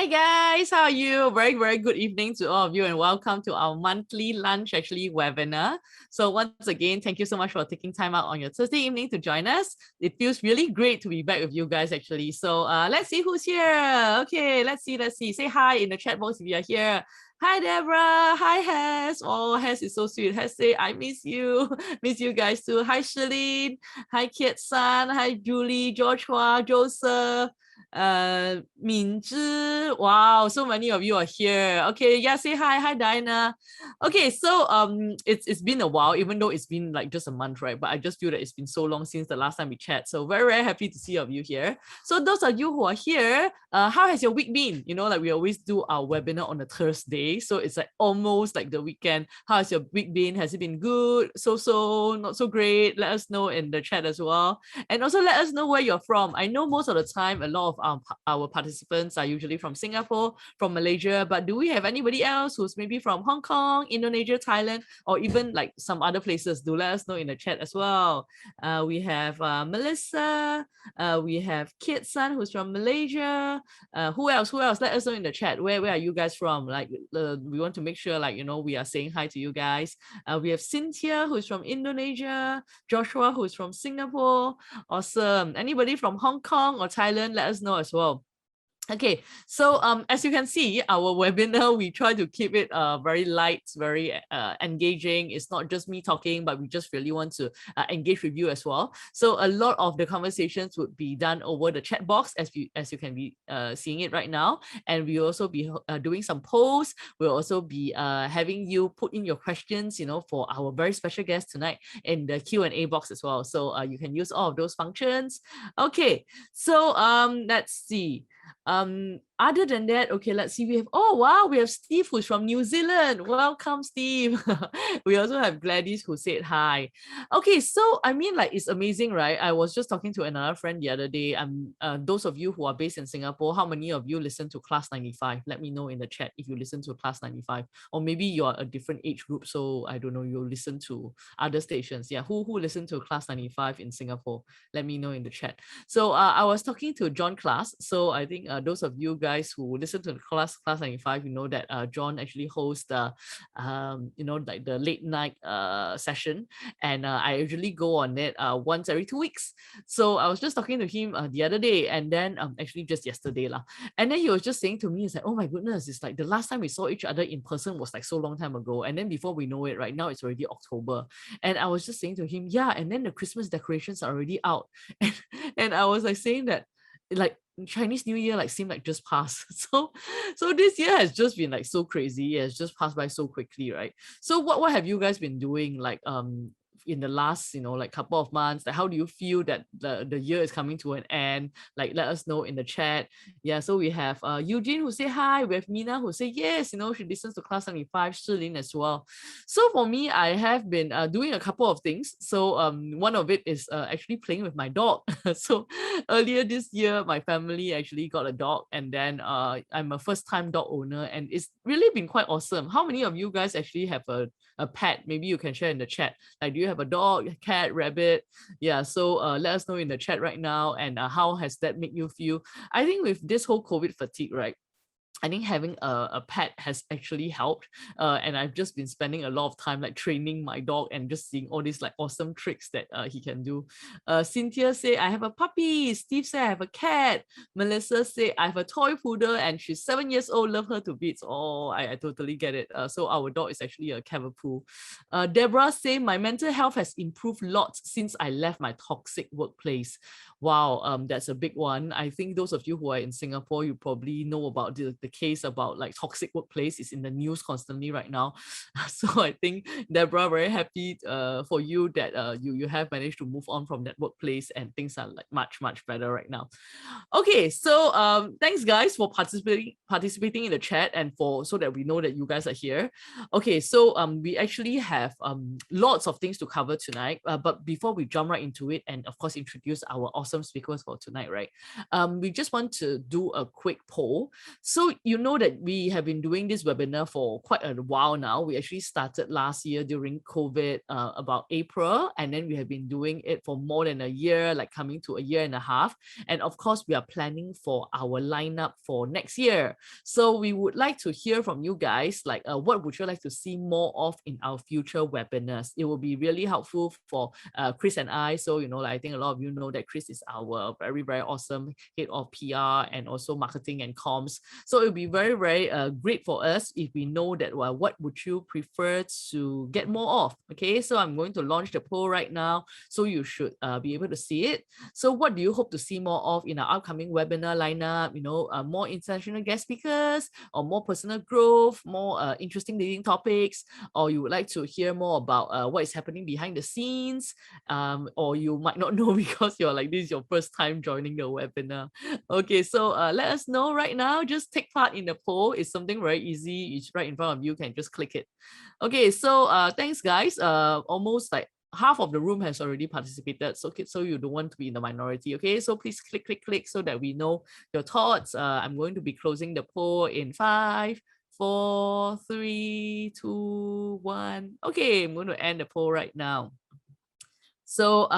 Hi guys, how are you? Very good evening to all of you and welcome to our monthly lunch webinar. So once again, thank you so much for taking time out on your Thursday evening to join us. It feels really great to be back with you guys actually. So let's see who's here. Okay, let's see. Say hi in the chat box if you are here. Hi Deborah, hi Hess. Oh, Hess is so sweet. Hess say, I miss you. Miss you guys too. Hi Shalene, hi Kiet San, hi Julie, Joshua, Joseph. Minzhi. Wow, so many of you are here. Okay, yeah, say hi Diana. Okay, so it's been a while, even though it's been like just a month, right? But I just feel that it's been so long since the last time we chat. So very happy to see all of you here. So those of you who are here, how has your week been? You know, like we always do our webinar on a Thursday, so it's like almost like the weekend. How has your week been? Has it been good? So not so great? Let us know in the chat as well. And also let us know where you're from. I know most of the time a lot of our participants are usually from Singapore, from Malaysia, but do we have anybody else who's maybe from Hong Kong, Indonesia, Thailand, or even like some other places? Do let us know in the chat as well. We have Melissa, we have Kit San who's from Malaysia. Who else? Let us know in the chat. Where are you guys from? Like we want to make sure like, you know, we are saying hi to you guys. We have Cynthia who's from Indonesia, Joshua who's from Singapore. Awesome. Anybody from Hong Kong or Thailand, let us know as well. Okay, so as you can see, our webinar, we try to keep it very light, very engaging. It's not just me talking, but we just really want to engage with you as well. So a lot of the conversations would be done over the chat box, as you can be seeing it right now. And we'll also be doing some polls. We'll also be having you put in your questions, you know, for our very special guest tonight in the Q&A box as well. So you can use all of those functions. Okay, so let's see. Other than that, okay, let's see. We have Steve who's from New Zealand. Welcome, Steve. We also have Gladys who said hi. Okay, so I mean, like, it's amazing, right? I was just talking to another friend the other day. Those of you who are based in Singapore, how many of you listen to Class 95? Let me know in the chat if you listen to Class 95, or maybe you're a different age group. So I don't know, you listen to other stations. Yeah, who listen to Class 95 in Singapore? Let me know in the chat. So I was talking to John Class. So I think those of you guys who listen to the Class 95, you know that John actually hosts the, you know, like the late night session, and I usually go on it once every 2 weeks. So I was just talking to him the other day, and then actually just yesterday lah, and then he was just saying to me, it's like, oh my goodness, it's like the last time we saw each other in person was like so long time ago, and then before we know it, right now it's already October, and I was just saying to him, yeah, and then the Christmas decorations are already out, and I was like saying that, like, Chinese New Year like seemed like just passed. So this year has just been like so crazy. It has just passed by so quickly, right? So what have you guys been doing like in the last, you know, like couple of months? Like, how do you feel that the year is coming to an end? Like, let us know in the chat. Yeah, so we have Eugene who say hi. We have Mina who say yes, you know, she listens to Class 75, Shilin as well. So for me, I have been doing a couple of things. So one of it is actually playing with my dog. So earlier this year, my family actually got a dog, and then I'm a first-time dog owner, and it's really been quite awesome. How many of you guys actually have a pet? Maybe you can share in the chat. Like, do you have a dog, a cat, rabbit? Yeah, so let us know in the chat right now. And how has that made you feel? I think with this whole COVID fatigue, right? I think having a pet has actually helped, and I've just been spending a lot of time like training my dog and just seeing all these like awesome tricks that he can do. Cynthia say I have a puppy. Steve say I have a cat. Melissa say I have a toy poodle and she's 7 years old. Love her to bits. Oh, I totally get it. So our dog is actually a Cavapoo. Deborah say my mental health has improved lots since I left my toxic workplace. Wow, that's a big one. I think those of you who are in Singapore, you probably know about the case about like toxic workplace. Is in the news constantly right now. So I think, Deborah, very happy for you that you have managed to move on from that workplace and things are like much better right now. Okay, so thanks guys for participating in the chat and for so that we know that you guys are here. Okay, so we actually have lots of things to cover tonight, but before we jump right into it and of course introduce our awesome awesome speakers for tonight, right? We just want to do a quick poll. So you know that we have been doing this webinar for quite a while now. We actually started last year during COVID, about April, and then we have been doing it for more than a year, like coming to a year and a half. And of course, we are planning for our lineup for next year. So we would like to hear from you guys, like what would you like to see more of in our future webinars? It will be really helpful for Chris and I. So, you know, like, I think a lot of you know that Chris is our very, very awesome head of PR and also marketing and comms. So it would be very, very great for us if we know that, well, what would you prefer to get more of? Okay, so I'm going to launch the poll right now. So you should be able to see it. So what do you hope to see more of in our upcoming webinar lineup? You know, more international guest speakers, or more personal growth, more interesting leading topics, or you would like to hear more about what is happening behind the scenes, or you might not know because you're like, this is your first time joining the webinar. Okay, so let us know right now. Just take part in the poll. It's something very easy. It's right in front of you. You can just click it. Okay, so thanks guys. Almost like half of the room has already participated, so you don't want to be in the minority. Okay, so please click so that we know your thoughts. I'm going to be closing the poll in 5, 4, 3, 2, 1. Okay, I'm going to end the poll right now. So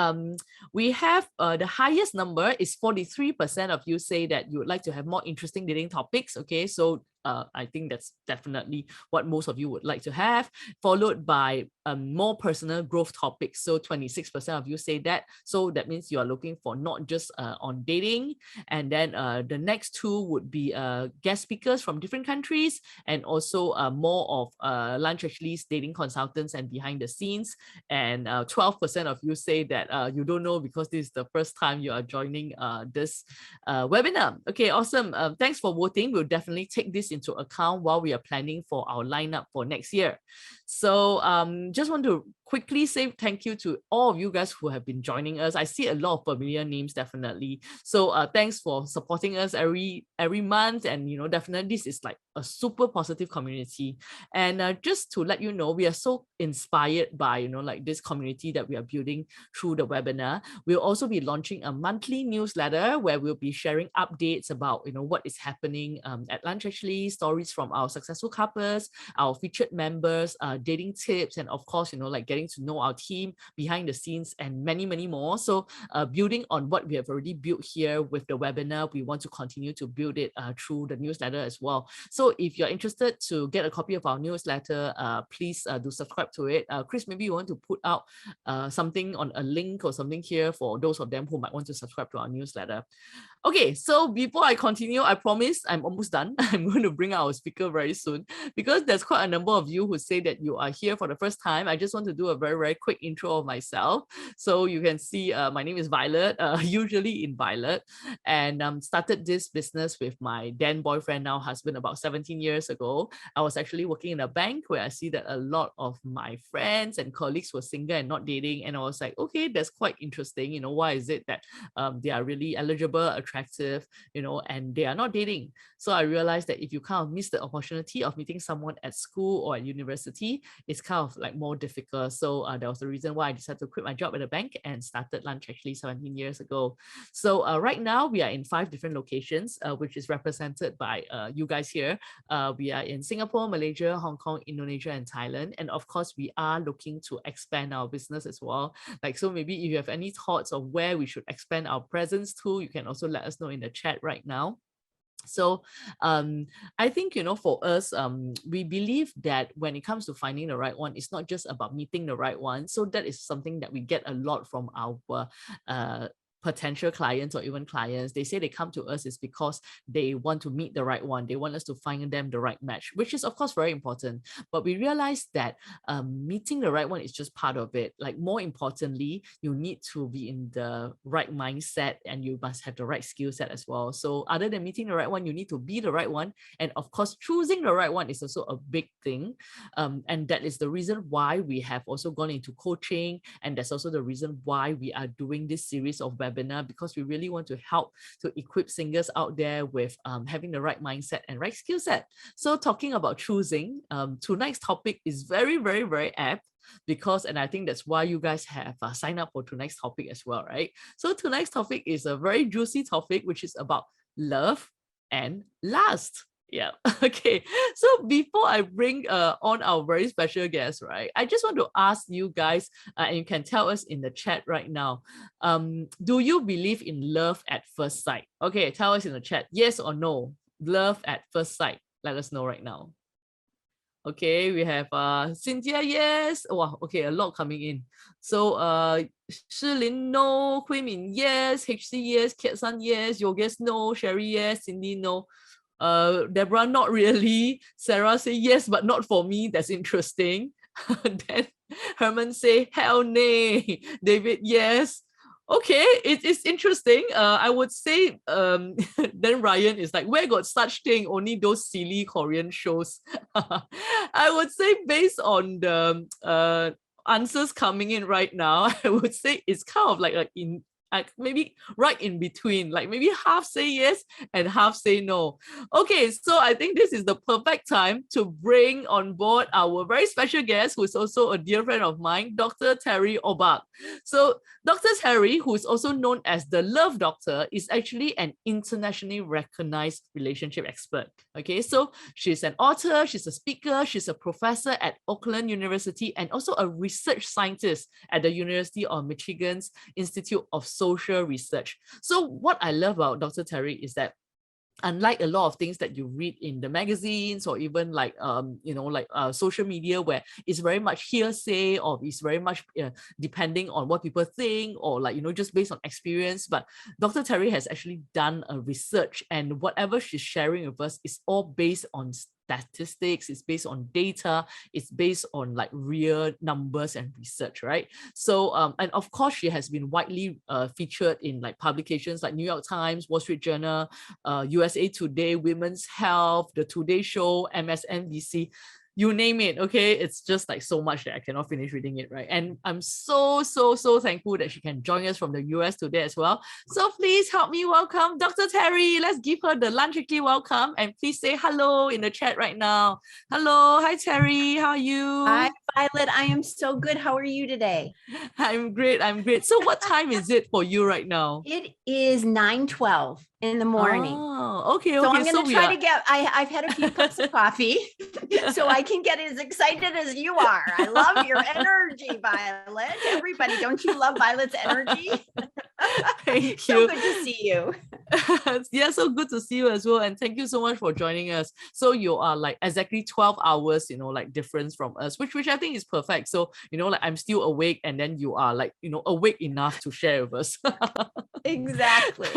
we have the highest number is 43% of you say that you would like to have more interesting dating topics. Okay, so I think that's definitely what most of you would like to have, followed by more personal growth topics. So 26% of you say that. So that means you are looking for not just on dating. And then the next two would be guest speakers from different countries, and also more of lunch actually dating consultants and behind the scenes. And 12% of you say that you don't know because this is the first time you are joining this webinar. Okay, awesome. Thanks for voting. We'll definitely take this into account while we are planning for our lineup for next year. So just want to quickly say thank you to all of you guys who have been joining us. I see a lot of familiar names, definitely. So thanks for supporting us every month. And, you know, definitely this is like a super positive community. And just to let you know, we are so inspired by, you know, like this community that we are building through the webinar. We'll also be launching a monthly newsletter where we'll be sharing updates about, you know, what is happening at lunch actually, stories from our successful couples, our featured members, dating tips, and of course, you know, like getting to know our team behind the scenes and many, many more. So building on what we have already built here with the webinar, we want to continue to build it through the newsletter as well. So if you're interested to get a copy of our newsletter, please do subscribe to it. Chris, maybe you want to put out something on a link or something here for those of them who might want to subscribe to our newsletter. Okay, so before I continue, I promise I'm almost done. I'm going to bring our speaker very soon because there's quite a number of you who say that you are here for the first time. I just want to do a very, very quick intro of myself. So you can see my name is Violet, usually in Violet, and started this business with my then boyfriend, now husband, about 17 years ago. I was actually working in a bank where I see that a lot of my friends and colleagues were single and not dating. And I was like, okay, that's quite interesting. You know, why is it that they are really eligible, attractive, you know, and they are not dating? So I realized that if you kind of miss the opportunity of meeting someone at school or at university, it's kind of like more difficult. So that was the reason why I decided to quit my job at a bank and started Lunch actually 17 years ago. So right now we are in 5 different locations, which is represented by you guys here. We are in Singapore, Malaysia, Hong Kong, Indonesia, and Thailand. And of course, we are looking to expand our business as well. Like, so maybe if you have any thoughts of where we should expand our presence to, you can also let us know in the chat right now. So I think, you know, for us, we believe that when it comes to finding the right one, it's not just about meeting the right one. So that is something that we get a lot from our potential clients or even clients. They say they come to us is because they want to meet the right one. They want us to find them the right match, which is of course very important. But we realize that meeting the right one is just part of it. Like, more importantly, you need to be in the right mindset and you must have the right skill set as well. So other than meeting the right one, you need to be the right one. And of course, choosing the right one is also a big thing. And that is the reason why we have also gone into coaching. And that's also the reason why we are doing this series of webinars webinar because we really want to help to equip singers out there with having the right mindset and right skill set. So talking about choosing, tonight's topic is very, very, very apt because, and I think that's why you guys have signed up for tonight's topic as well, right? So tonight's topic is a very juicy topic, which is about love and lust. Yeah. Okay. So before I bring on our very special guest, right, I just want to ask you guys, and you can tell us in the chat right now, do you believe in love at first sight? Okay, tell us in the chat, yes or no, love at first sight. Let us know right now. Okay, we have Cynthia, yes. Wow, okay, a lot coming in. So Shilin, no. Hui Min, yes. HC, yes. Kiat-san, yes. Yogesh, no. Sherry, yes. Cindy, no. Deborah, not really. Sarah say yes, but not for me. That's interesting. Then Herman say hell nay. David, yes. Okay, it's interesting. I would say then Ryan is like, where got such thing? Only those silly Korean shows. I would say based on the answers coming in right now, I would say it's kind of like maybe right in between, like maybe half say yes and half say no. Okay, so I think this is the perfect time to bring on board our very special guest, who is also a dear friend of mine, Dr. Terri Obak. So Dr. Terri, who is also known as the Love Doctor, is actually an internationally recognized relationship expert. Okay, so she's an author, she's a speaker, she's a professor at Auckland University, and also a research scientist at the University of Michigan's Institute of Social Research. So what I love about Dr. Terri is that unlike a lot of things that you read in the magazines or even like social media, where it's very much hearsay or it's very much depending on what people think or just based on experience, but Dr. Terri has actually done a research, and whatever she's sharing with us is all based on statistics, it's based on data, it's based on like real numbers and research, right? So and of course she has been widely featured in like publications like New York Times, Wall Street Journal, USA Today, Women's Health, The Today Show, MSNBC, you name it. Okay, it's just like so much that I cannot finish reading it, right? And I'm so thankful that she can join us from the US today as well. So please help me welcome Dr. Terri. Let's give her the lunchly welcome, and please say hello in the chat right now. Hello, hi Terri, how are you? Hi Violet, I am so good. How are you today? I'm great. So what time is it for you right now? It is 9:12 in the morning. Oh, okay. So I'm going to try to get, I've had a few cups of coffee so I can get as excited as you are. I love your energy, Violet. Everybody, don't you love Violet's energy? Thank you. So good to see you. Yeah, so good to see you as well. And thank you so much for joining us. So you are like exactly 12 hours, like difference from us, which I think is perfect. So, like I'm still awake and then you are like, awake enough to share with us. Exactly.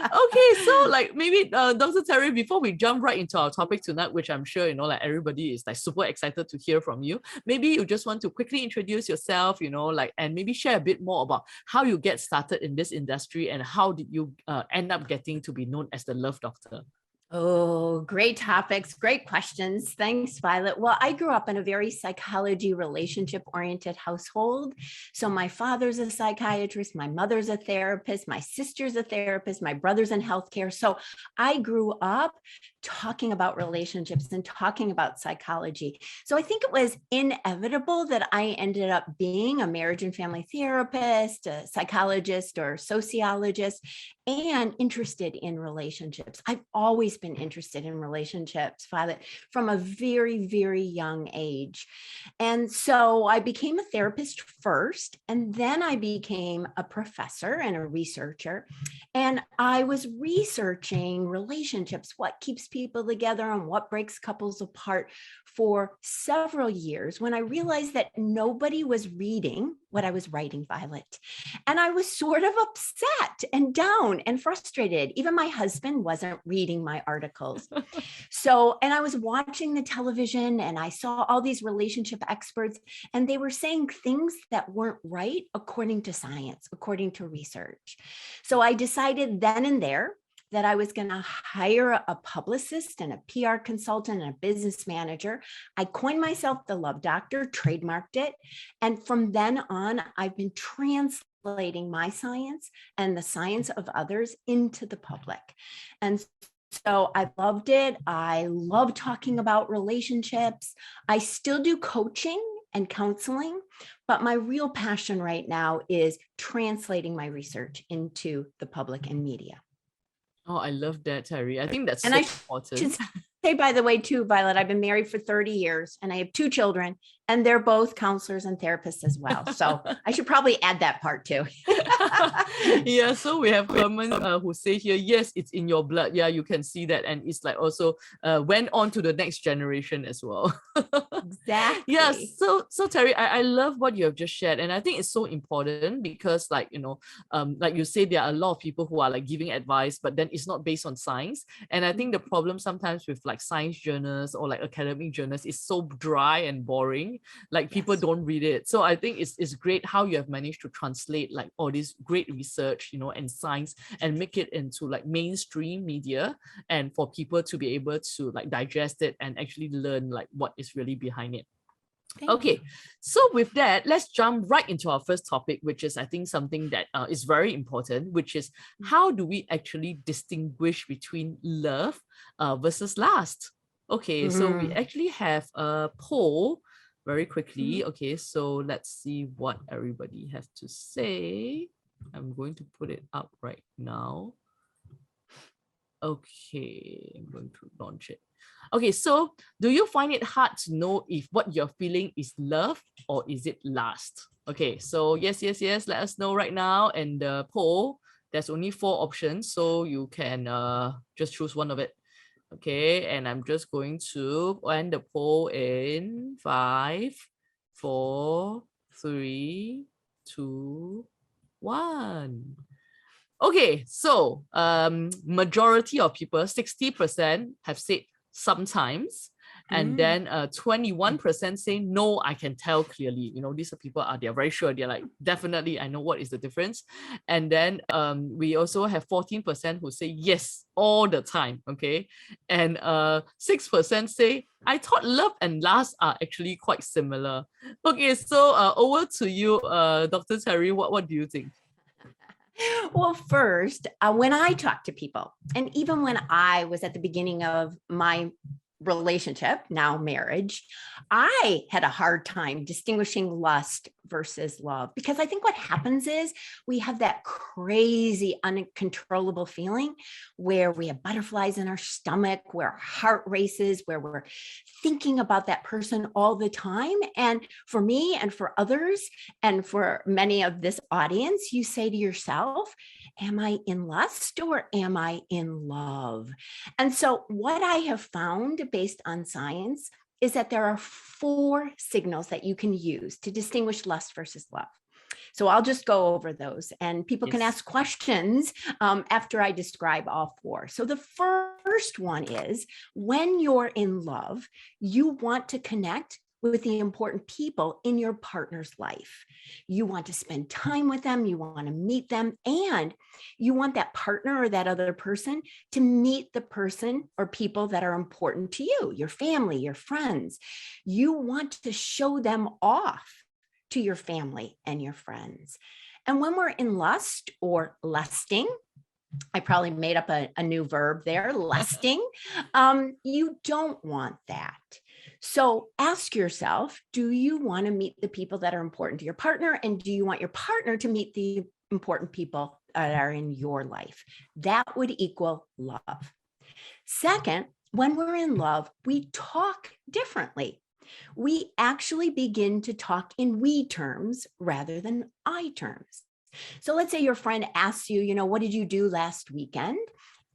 Okay, so like maybe Dr. Terri, before we jump right into our topic tonight, which I'm sure like everybody is like super excited to hear from you, maybe you just want to quickly introduce yourself, and maybe share a bit more about how you get started in this industry and how did you end up getting to be known as the Love Doctor. Oh, great topics, great questions. Thanks, Violet. Well, I grew up in a very psychology, relationship-oriented household. So my father's a psychiatrist, my mother's a therapist, my sister's a therapist, my brother's in healthcare. So I grew up talking about relationships and talking about psychology. So I think it was inevitable that I ended up being a marriage and family therapist, a psychologist or sociologist, and interested in relationships. I've always been interested in relationships, Violet, from a very, very young age. And so I became a therapist first, and then I became a professor and a researcher. And I was researching relationships, what keeps people together and what breaks couples apart, for several years, when I realized that nobody was reading what I was writing, Violet. And I was sort of upset and down and frustrated. Even my husband wasn't reading my articles. And I was watching the television and I saw all these relationship experts, and they were saying things that weren't right according to science, according to research. So I decided then and there that I was going to hire a publicist and a PR consultant and a business manager. I coined myself the Love Doctor, trademarked it. And from then on, I've been translating translating my science and the science of others into the public. And so I loved it. I love talking about relationships. I still do coaching and counseling, but my real passion right now is translating my research into the public and media. Oh, I love that, Terri. I think that's And so I important. should say, by the way, too, Violet, I've been married for 30 years and I have 2 children, and they're both counselors and therapists as well. So I should probably add that part too. Yeah, so we have comments who say here, yes, it's in your blood. Yeah, you can see that. And it's like also went on to the next generation as well. Exactly. Yeah, so Terri, I love what you have just shared. And I think it's so important because like, like you say, there are a lot of people who are like giving advice, but then it's not based on science. And I think the problem sometimes with like science journals or like academic journals is so dry and boring. Like people don't read it. So I think it's great how you have managed to translate like all this great research, and science, and make it into like mainstream media, and for people to be able to like digest it and actually learn like what is really behind it. Okay, so with that, let's jump right into our first topic, which is I think something that is very important, which is how do we actually distinguish between love versus lust? Okay, so we actually have a poll very quickly. Okay, so let's see what everybody has to say. I'm going to put it up right now. Okay, I'm going to launch it. Okay, so do you find it hard to know if what you're feeling is love or is it lust? Okay, so yes, let us know right now. And the poll, there's only 4 options, so you can just choose one of it. Okay, and I'm just going to end the poll in 5, 4, 3, 2, 1. Okay, so majority of people, 60% have said sometimes, and then 21% say no, I can tell clearly. These are people they're very sure. They're like, definitely, I know what is the difference. And then we also have 14% who say yes all the time. Okay, and 6% say I thought love and lust are actually quite similar. Okay, so over to you, Dr. Terri. What do you think? Well, first, when I talk to people, and even when I was at the beginning of my relationship, now marriage, I had a hard time distinguishing lust versus love, because I think what happens is we have that crazy, uncontrollable feeling where we have butterflies in our stomach, where our heart races, where we're thinking about that person all the time. And for me and for others, and for many of this audience, you say to yourself, am I in lust or am I in love? And so what I have found based on science is that there are 4 signals that you can use to distinguish lust versus love. So I'll just go over those, and people can ask questions after I describe all 4. So the first one is, when you're in love, you want to connect with the important people in your partner's life. You want to spend time with them, you want to meet them, and you want that partner or that other person to meet the person or people that are important to you, your family, your friends. You want to show them off to your family and your friends. And when we're in lust or lusting, I probably made up a new verb there, lusting, you don't want that. So ask yourself, do you want to meet the people that are important to your partner? And do you want your partner to meet the important people that are in your life? That would equal love. Second, when we're in love, we talk differently. We actually begin to talk in we terms rather than I terms. So let's say your friend asks you, what did you do last weekend?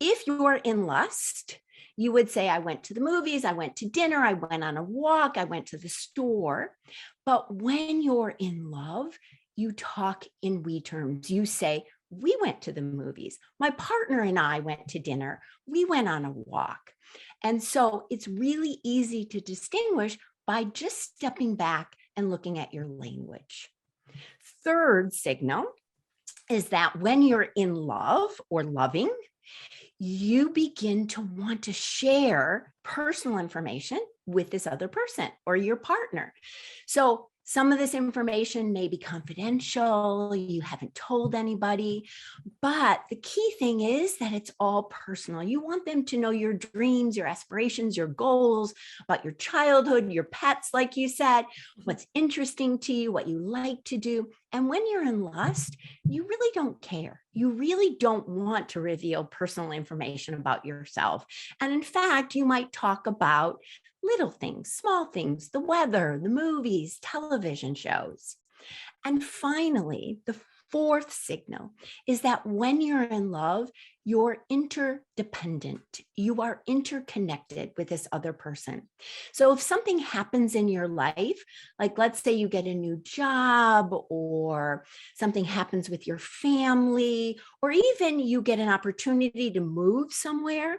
If you're in lust, you would say, I went to the movies, I went to dinner, I went on a walk, I went to the store. But when you're in love, you talk in we terms. You say, we went to the movies. My partner and I went to dinner. We went on a walk. And so it's really easy to distinguish by just stepping back and looking at your language. Third signal is that when you're in love or loving, you begin to want to share personal information with this other person or your partner. So Some of this information may be confidential, you haven't told anybody, but the key thing is that it's all personal. You want them to know your dreams, your aspirations, your goals, about your childhood, your pets, like you said, what's interesting to you, what you like to do. And when you're in lust, you really don't care. You really don't want to reveal personal information about yourself. And in fact, you might talk about little things, small things, the weather, the movies, television shows. And finally, the fourth signal is that when you're in love, you're interdependent. You are interconnected with this other person. So if something happens in your life, like let's say you get a new job, or something happens with your family, or even you get an opportunity to move somewhere,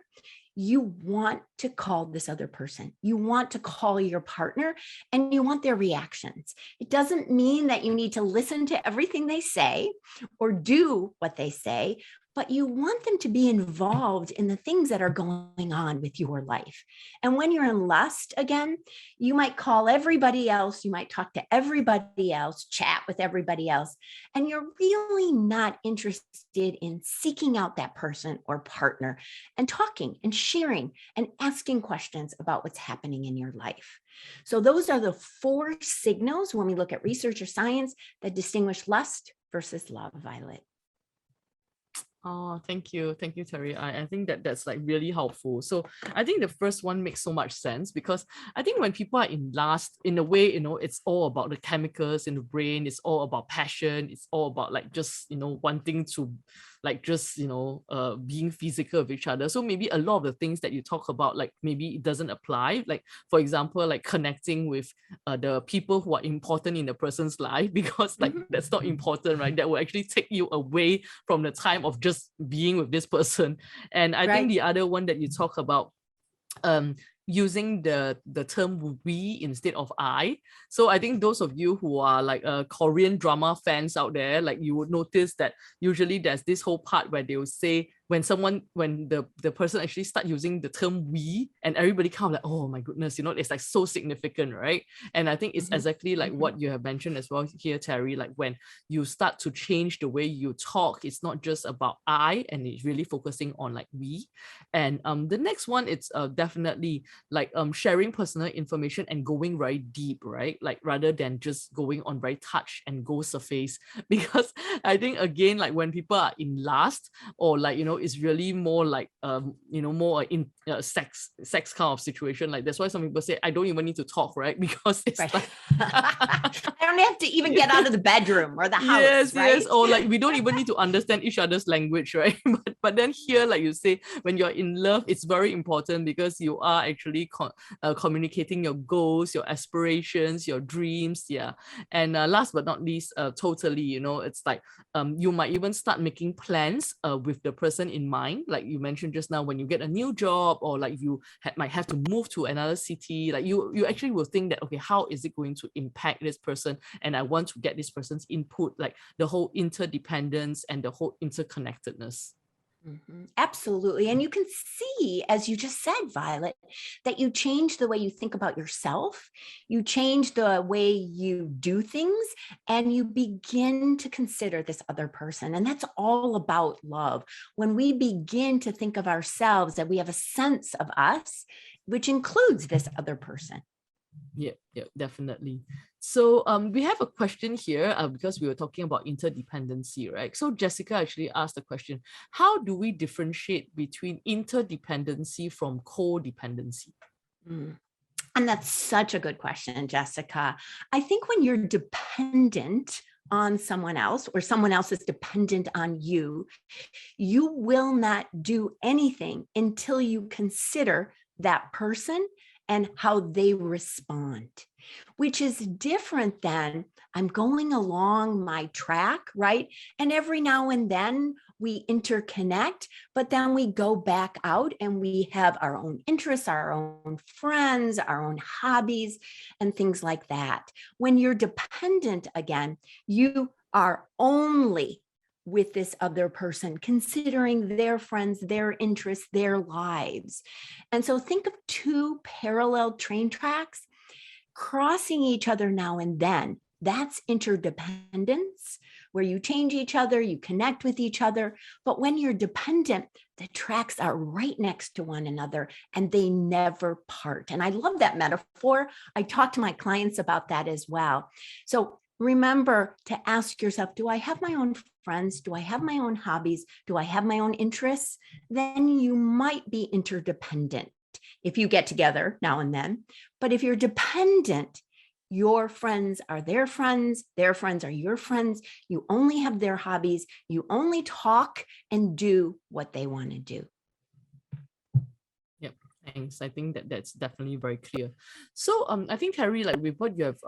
you want to call this other person. You want to call your partner, and you want their reactions. It doesn't mean that you need to listen to everything they say or do what they say, but you want them to be involved in the things that are going on with your life. And when you're in lust, again, you might call everybody else, you might talk to everybody else, chat with everybody else, and you're really not interested in seeking out that person or partner and talking and sharing and asking questions about what's happening in your life. So those are the four signals when we look at research or science that distinguish lust versus love, Violet. Oh, thank you. Thank you, Terri. I think that that's like really helpful. So I think the first one makes so much sense, because I think when people are in lust, in a way, it's all about the chemicals in the brain. It's all about passion. It's all about like just, wanting to like just, being physical with each other. So maybe a lot of the things that you talk about, like maybe it doesn't apply. Like, for example, like connecting with the people who are important in the person's life, because like that's not important, right? That will actually take you away from the time of just being with this person. And I think the other one that you talk about, using the term we instead of I. So I think those of you who are like Korean drama fans out there, like you would notice that usually there's this whole part where they will say, when the person actually start using the term we, and everybody kind of like, oh my goodness, it's like so significant, right? And I think it's exactly like what you have mentioned as well here, Terri, like when you start to change the way you talk, it's not just about I, and it's really focusing on like we. And the next one, it's definitely like sharing personal information and going very deep, right? Like rather than just going on very touch and go surface. Because I think again, like when people are in lust, or like it's really more like more in sex kind of situation. Like that's why some people say I don't even need to talk, right? Because it's like I don't have to even get out of the bedroom or the house. Yes, right? yes. Or like we don't even need to understand each other's language, right? But then here, like you say, when you're in love, it's very important, because you are actually communicating your goals, your aspirations, your dreams. Yeah. And last but not least, totally, it's like you might even start making plans with the person in mind. Like you mentioned just now, when you get a new job, or like you might have to move to another city, like you actually will think that, okay, how is it going to impact this person? And I want to get this person's input, like the whole interdependence and the whole interconnectedness. Absolutely. And you can see, as you just said, Violet, that you change the way you think about yourself, you change the way you do things, and you begin to consider this other person. And that's all about love. When we begin to think of ourselves, that we have a sense of us, which includes this other person. Yeah, definitely. So we have a question here because we were talking about interdependency, right? So Jessica actually asked the question, how do we differentiate between interdependency from codependency? And that's such a good question, Jessica. I think when you're dependent on someone else, or someone else is dependent on you, you will not do anything until you consider that person and how they respond, which is different than I'm going along my track, right? And every now and then we interconnect, but then we go back out and we have our own interests, our own friends, our own hobbies, and things like that. When you're dependent, again, you are only with this other person, considering their friends, their interests, their lives. And so think of two parallel train tracks. Crossing each other now and then, that's interdependence, where you change each other, you connect with each other. But when you're dependent, the tracks are right next to one another and they never part. And I love that metaphor. I talk to my clients about that as well. So remember to ask yourself, do I have my own friends? Do I have my own hobbies? Do I have my own interests? Then you might be interdependent if you get together now and then. But if you're dependent, your friends are their friends are your friends. You only have their hobbies. You only talk and do what they want to do. Yep, thanks. I think that's definitely very clear. So I think, Terri, like with what you have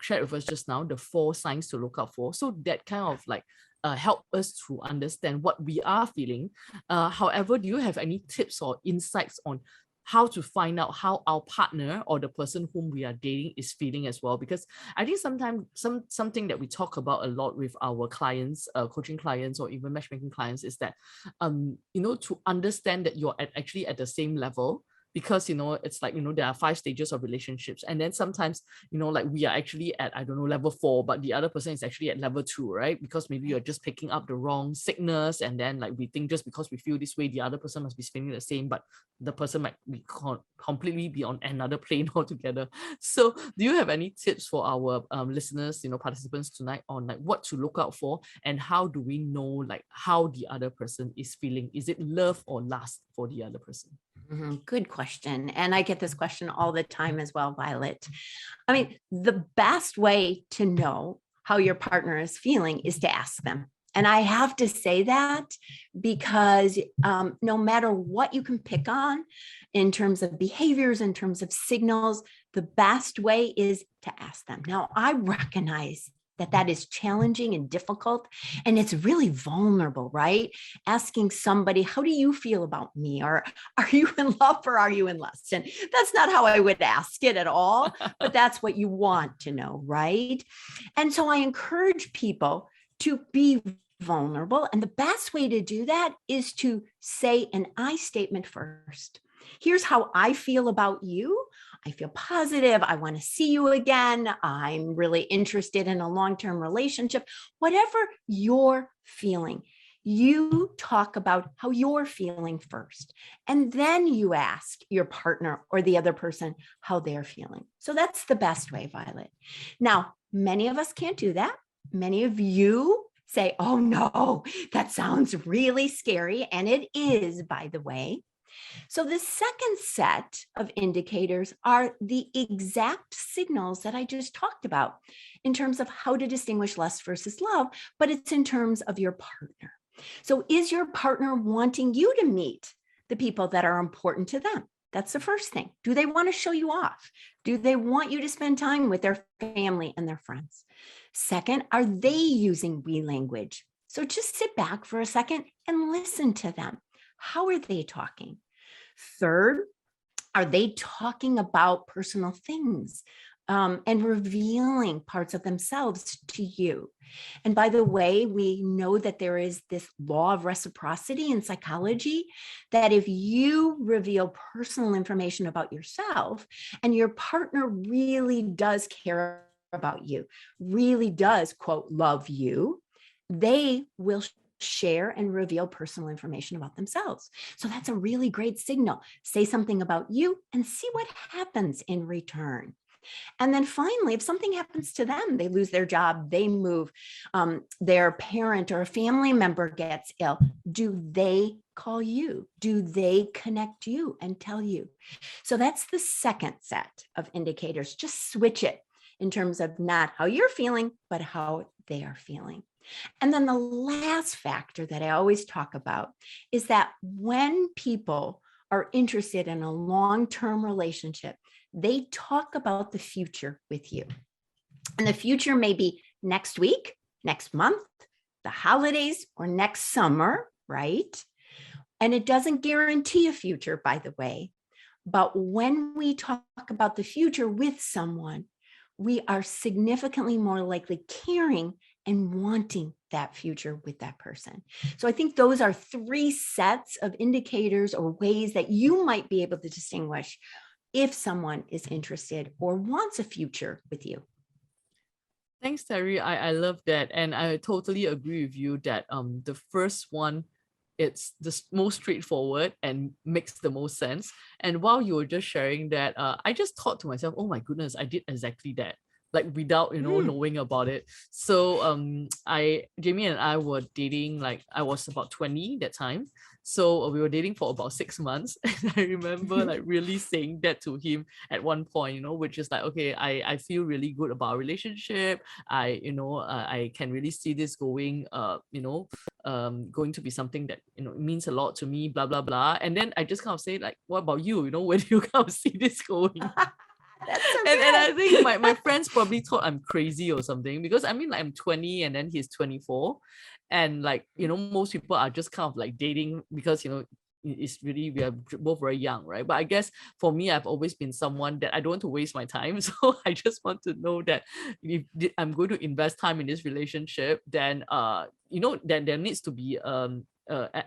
shared with us just now, the 4 signs to look out for. So that kind of like help us to understand what we are feeling. However, do you have any tips or insights on how to find out how our partner or the person whom we are dating is feeling as well? Because I think sometimes something that we talk about a lot with our clients, coaching clients or even matchmaking clients, is that to understand that you're actually at the same level. Because it's like there are 5 stages of relationships, and then sometimes like we are actually at, I don't know, level 4, but the other person is actually at level 2, right? Because maybe you're just picking up the wrong signals, and then like we think just because we feel this way, the other person must be feeling the same, but the person might be completely be on another plane altogether. So do you have any tips for our listeners, participants tonight, on like what to look out for, and how do we know like how the other person is feeling? Is it love or lust for the other person? Good question. And I get this question all the time as well, Violet. I mean, the best way to know how your partner is feeling is to ask them. And I have to say that because no matter what you can pick on in terms of behaviors, in terms of signals, the best way is to ask them. Now, I recognize that is challenging and difficult, and it's really vulnerable, right? Asking somebody, how do you feel about me? Or are you in love or are you in lust? And that's not how I would ask it at all, but that's what you want to know, right? And so I encourage people to be vulnerable. And the best way to do that is to say an I statement first. Here's how I feel about you. I feel positive. I want to see you again. I'm really interested in a long-term relationship. Whatever you're feeling, you talk about how you're feeling first. And then you ask your partner or the other person how they're feeling. So that's the best way, Violet. Now, many of us can't do that. Many of you say, oh no, that sounds really scary. And it is, by the way. So the second set of indicators are the exact signals that I just talked about in terms of how to distinguish lust versus love, but it's in terms of your partner. So is your partner wanting you to meet the people that are important to them? That's the first thing. Do they want to show you off? Do they want you to spend time with their family and their friends? Second, are they using we language? So just sit back for a second and listen to them. How are they talking? Third, are they talking about personal things and revealing parts of themselves to you? And by the way, we know that there is this law of reciprocity in psychology, that if you reveal personal information about yourself and your partner really does care about you, really does, quote, love you, they will share and reveal personal information about themselves. So that's a really great signal. Say something about you and see what happens in return. And then finally, if something happens to them, they lose their job, they move, their parent or a family member gets ill, do they call you? Do they connect you and tell you? So that's the second set of indicators. Just switch it in terms of not how you're feeling, but how they are feeling. And then the last factor that I always talk about is that when people are interested in a long-term relationship, they talk about the future with you. And the future may be next week, next month, the holidays, or next summer, right? And it doesn't guarantee a future, by the way. But when we talk about the future with someone, we are significantly more likely caring and wanting that future with that person. So I think those are 3 sets of indicators or ways that you might be able to distinguish if someone is interested or wants a future with you. Thanks, Terry. I love that. And I totally agree with you that the first one, it's the most straightforward and makes the most sense. And while you were just sharing that, I just thought to myself, oh my goodness, I did exactly that. Like without, knowing about it. So Jamie and I were dating, like I was about 20 that time. So we were dating for about 6 months. And I remember like really saying that to him at one point, which is like, okay, I feel really good about our relationship. I can really see this going, going to be something that, means a lot to me, blah, blah, blah. And then I just kind of say like, what about you? Where do you kind of see this going? That's so and I good. think my friends probably thought I'm crazy or something, because I mean, like, I'm 20 and then he's 24. And like, most people are just kind of like dating because, it's really, we are both very young, right? But I guess for me, I've always been someone that I don't want to waste my time. So I just want to know that if I'm going to invest time in this relationship, then then there needs to be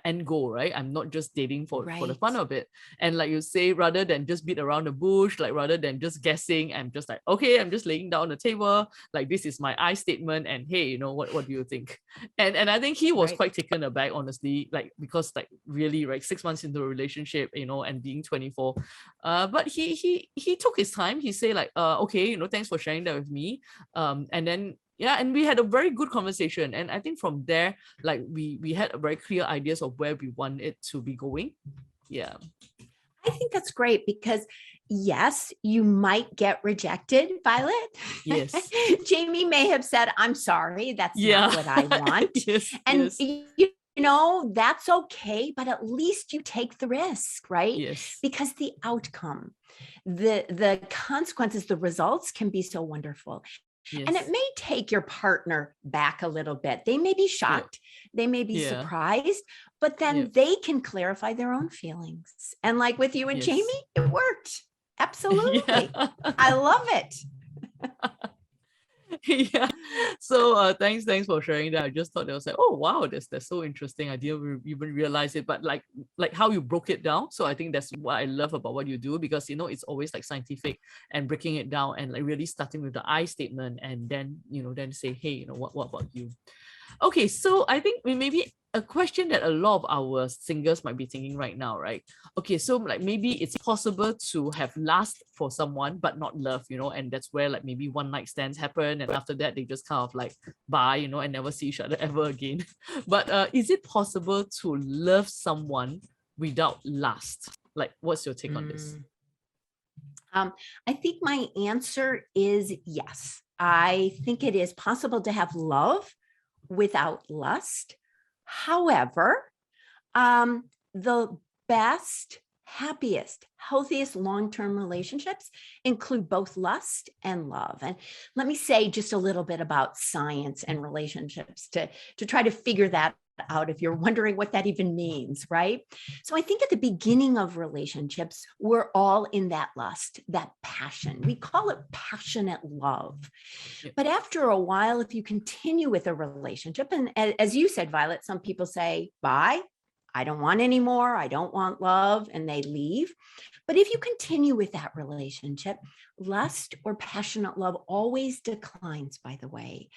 end goal, right? I'm not just dating for the fun Right. of it. And like you say, rather than just beat around the bush, like rather than just guessing, I'm just like, okay, I'm just laying down on the table, like this is my I statement, and hey, what do you think? And I think he was Right. quite taken aback, honestly, like because like really, like 6 months into a relationship, and being 24. But he took his time. He said like, okay, thanks for sharing that with me. And then yeah, and we had a very good conversation. And I think from there, like we had a very clear ideas of where we want it to be going. Yeah. I think that's great because yes, you might get rejected, Violet. Yes. Jamie may have said, I'm sorry, that's Yeah. not what I want. Yes. And Yes. that's okay, but at least you take the risk, right? Yes. Because the outcome, the consequences, the results can be so wonderful. And it Yes. may take your partner back a little bit. They may be Yeah. shocked, they may be Yeah. surprised, but then Yeah. they can clarify their own feelings. And like with you and Yes. Jamie, it worked. Absolutely. Yeah. I love it. Yeah. So thanks for sharing that. I just thought that was like, oh wow, that's so interesting. I didn't even realize it, but like how you broke it down. So I think that's what I love about what you do, because it's always like scientific and breaking it down and like really starting with the I statement, and then then say, hey, what about you? Okay, so I think maybe a question that a lot of our singers might be thinking right now, right? Okay, so like maybe it's possible to have lust for someone but not love, and that's where like maybe one night stands happen, and after that they just kind of like bye, and never see each other ever again. But is it possible to love someone without lust? Like, what's your take on this? I think my answer is yes. I think it is possible to have love without lust. However, the best, happiest, healthiest long-term relationships include both lust and love. And let me say just a little bit about science and relationships to try to figure that out if you're wondering what that even means, right? So I think at the beginning of relationships, we're all in that lust, that passion. We call it passionate love. But after a while, if you continue with a relationship, and as you said, Violet, some people say, bye, I don't want any more, I don't want love, and they leave. But if you continue with that relationship, lust or passionate love always declines, by the way.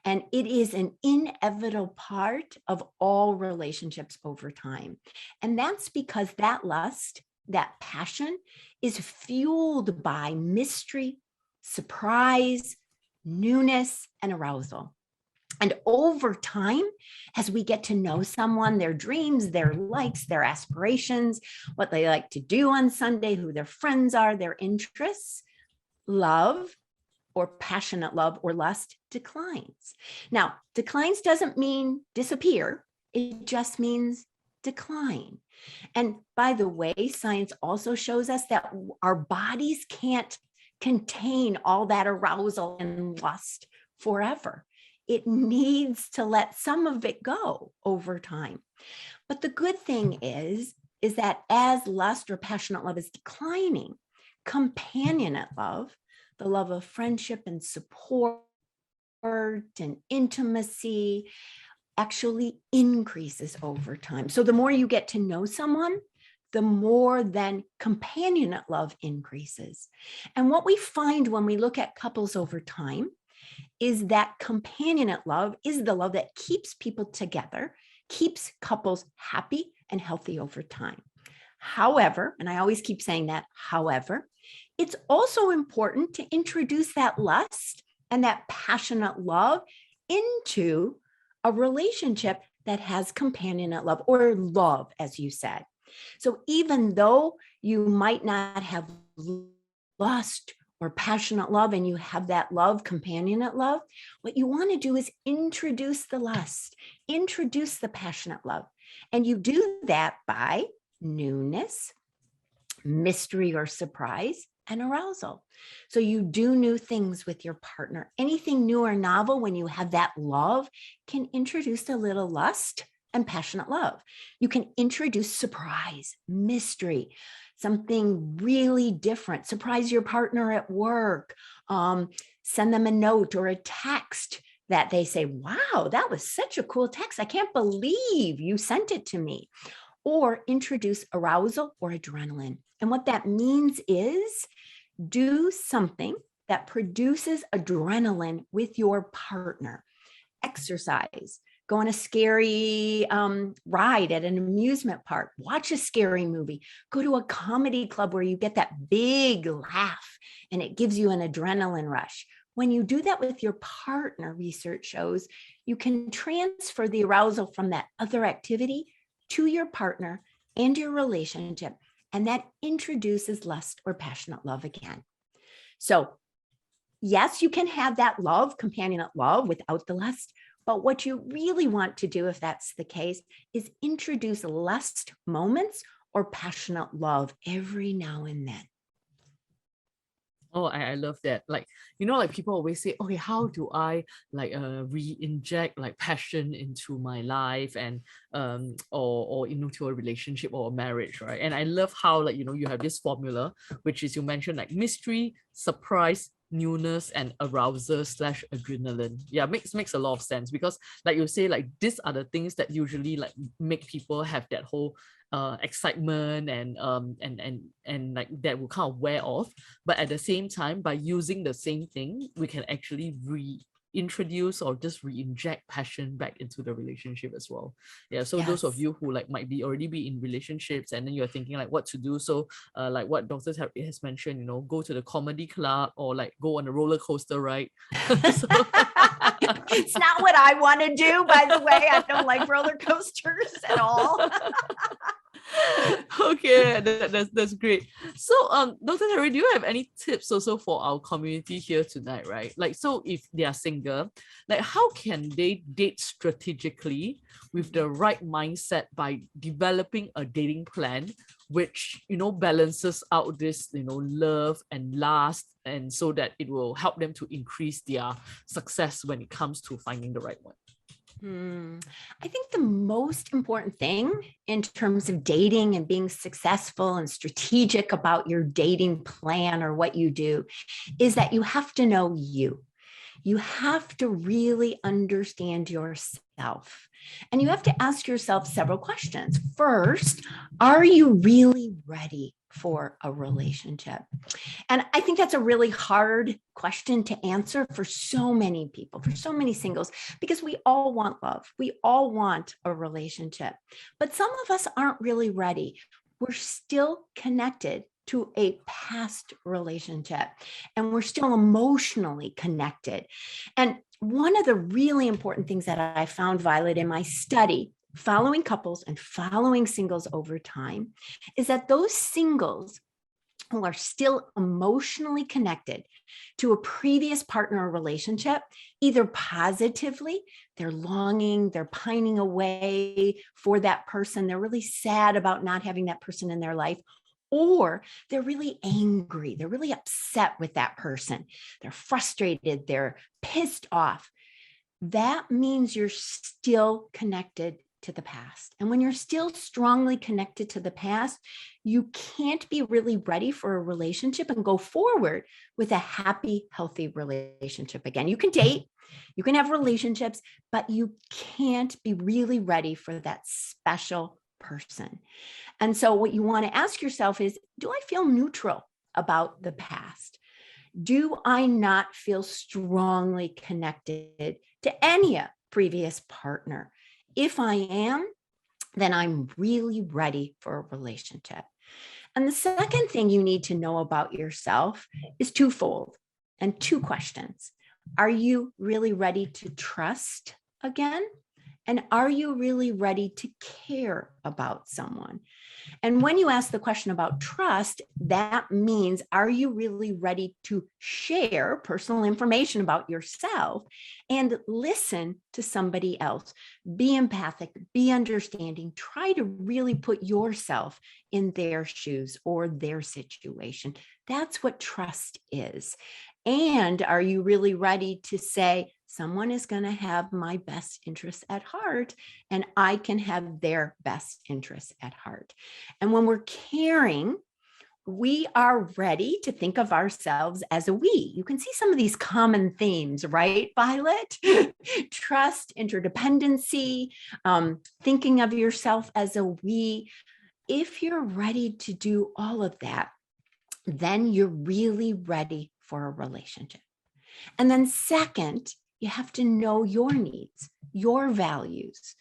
And it is an inevitable part of all relationships over time. And that's because that lust, that passion, is fueled by mystery, surprise, newness, and arousal. And over time, as we get to know someone, their dreams, their likes, their aspirations, what they like to do on Sunday, who their friends are, their interests, love or passionate love or lust declines. Now, declines doesn't mean disappear. It just means decline. And by the way, science also shows us that our bodies can't contain all that arousal and lust forever. It needs to let some of it go over time. But the good thing is that as lust or passionate love is declining, companionate love, the love of friendship and support and intimacy, actually increases over time. So the more you get to know someone, the more then companionate love increases. And what we find when we look at couples over time is that companionate love is the love that keeps people together, keeps couples happy and healthy over time. However, and I always keep saying that, however, it's also important to introduce that lust and that passionate love into a relationship that has companionate love, or love, as you said. So even though you might not have lust or passionate love and you have that love, companionate love, what you want to do is introduce the lust, introduce the passionate love. And you do that by newness, mystery or surprise, and arousal. So you do new things with your partner. Anything new or novel, when you have that love, can introduce a little lust and passionate love. You can introduce surprise, mystery, something really different. Surprise your partner at work. Send them a note or a text that they say, wow, that was such a cool text. I can't believe you sent it to me. Or introduce arousal or adrenaline. And what that means is do something that produces adrenaline with your partner. Exercise, go on a scary ride at an amusement park, watch a scary movie, go to a comedy club where you get that big laugh and it gives you an adrenaline rush. When you do that with your partner, research shows you can transfer the arousal from that other activity to your partner and your relationship, and that introduces lust or passionate love again. So yes, you can have that love, companionate love, without the lust, but what you really want to do, if that's the case, is introduce lust moments or passionate love every now and then. Oh, I love that. Like, you know, like people always say, okay, how do I like re-inject like passion into my life and or into a relationship or a marriage, right? And I love how, like, you know, you have this formula, which is, you mentioned like mystery, surprise, newness, and arousal slash adrenaline. Yeah, makes a lot of sense, because like you say, like these are the things that usually like make people have that whole excitement and like that will kind of wear off. But at the same time, by using the same thing, we can actually reintroduce or just re-inject passion back into the relationship as well. Yeah, so those of Yes. you who like might be already be in relationships and then you're thinking like what to do, so like what Dr. Terri has mentioned, you know, go to the comedy club or like go on a roller coaster ride. So It's not what I want to do, by the way. I don't like roller coasters at all. okay, that's great. So Dr. Terri, do you have any tips also for our community here tonight, right? Like, so if they are single, like how can they date strategically with the right mindset by developing a dating plan which, you know, balances out this, you know, love and lust, and so that it will help them to increase their success when it comes to finding the right one? I think the most important thing in terms of dating and being successful and strategic about your dating plan or what you do is that you have to know you. You have to really understand yourself. And you have to ask yourself several questions. First, are you really ready for a relationship? And I think that's a really hard question to answer for so many people, for so many singles, because we all want love. We all want a relationship, but some of us aren't really ready. We're still connected to a past relationship, and we're still emotionally connected. And one of the really important things that I found, Violet, in my study, following couples and following singles over time, is that those singles who are still emotionally connected to a previous partner or relationship, either positively, they're longing, they're pining away for that person, they're really sad about not having that person in their life, or they're really angry, they're really upset with that person, they're frustrated, they're pissed off. That means you're still connected to the past. And when you're still strongly connected to the past, you can't be really ready for a relationship and go forward with a happy, healthy relationship again. You can date, you can have relationships, but you can't be really ready for that special person. And so what you want to ask yourself is, do I feel neutral about the past? Do I not feel strongly connected to any previous partner? If I am, then I'm really ready for a relationship. And the second thing you need to know about yourself is twofold and two questions. Are you really ready to trust again? And are you really ready to care about someone? And when you ask the question about trust, that means, are you really ready to share personal information about yourself and listen to somebody else? Be empathic, be understanding, try to really put yourself in their shoes or their situation. That's what trust is. And are you really ready to say, someone is going to have my best interests at heart, and I can have their best interests at heart? And when we're caring, we are ready to think of ourselves as a we. You can see some of these common themes, right, Violet? Trust, interdependency, thinking of yourself as a we. If you're ready to do all of that, then you're really ready for a relationship. And then second, you have to know your needs, your values.